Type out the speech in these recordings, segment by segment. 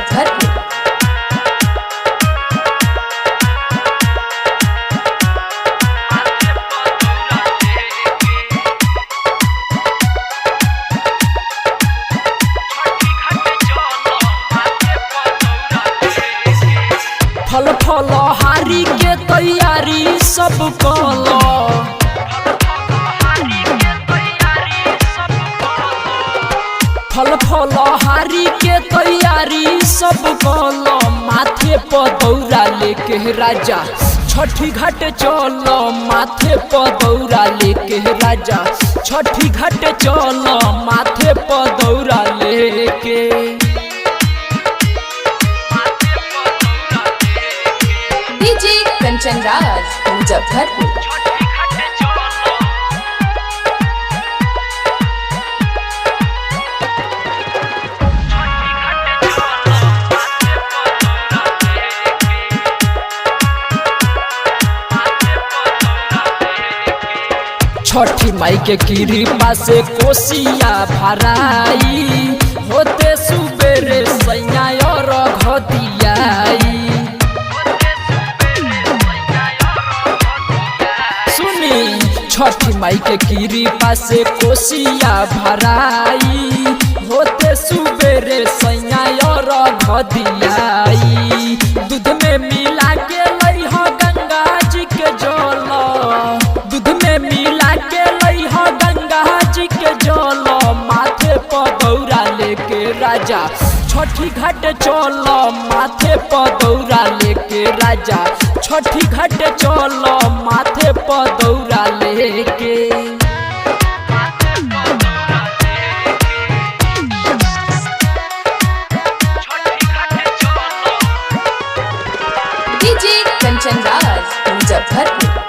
मुजफ्फरपुर। फल फल हारी के तैयारी सब कलो। फल फल हारी के तैयारी सब कलो। माथे पर दौरा लेके राजा छठी घाट चलो। माथे पर दौरा लेके राजा छठी घाट चलो। माथे पर दौरा लेके डीजे कंचन राज मुजफ्फरपुर। छठी माई के कृपा से कोसिया भराई। होते सुबेरे सैया और घदियाई। सुनी छठी माई के कृपा से कोसिया भराई। होते सुबेरे सैया और घदियाई। दूध में मिला के लइह गंगा जी के जल। दूध में मिला के लइह गंगा जी के जल। माथे पर दौरा लेके राजा छठी घाट चलो। माथे पर दौरा लेके राजा छठी घाट चलो। माथे पर दौरा लेके डीजे कंचन राज मुजफ्फरपुर।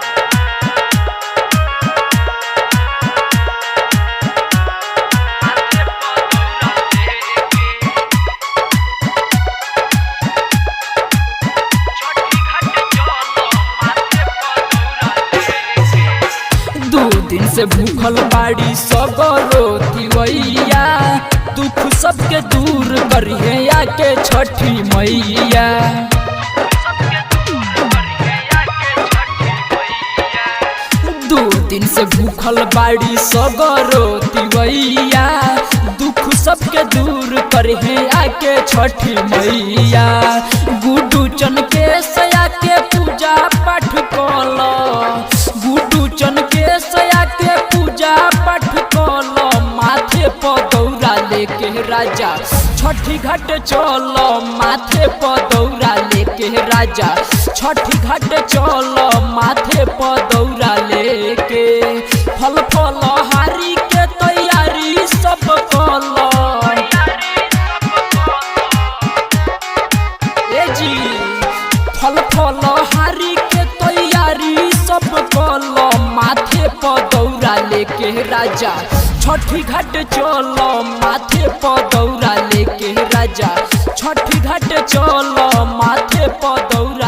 दिन से भूखल बाड़ी सगरो दिवैया। दुख सबके दूर करिए आके छठी मैया। दो दिन से भूखल बाड़ी सगरो दिवैया। दुख सबके दूर करिए आके छठी मैया। गुड्डू चन के सया के पूजा पाठ कलो। गुड्डू चन के सया के पूजा पाठ कलो। माथे पर दौरा लेके राजा छठी घाट चलो। माथे पर दौरा लेके राजा छठी घाट चलो। माथे पर दौरा लेके फल फल हारी के तैयारी सब कलो। ए जी फल फल हारी के तैयारी सब कलो। माथे पर दौरा लेके राजा छठी घाट चलो। माथे पर दौरा लेके राजा छठी घाट चलो। माथे पर दौरा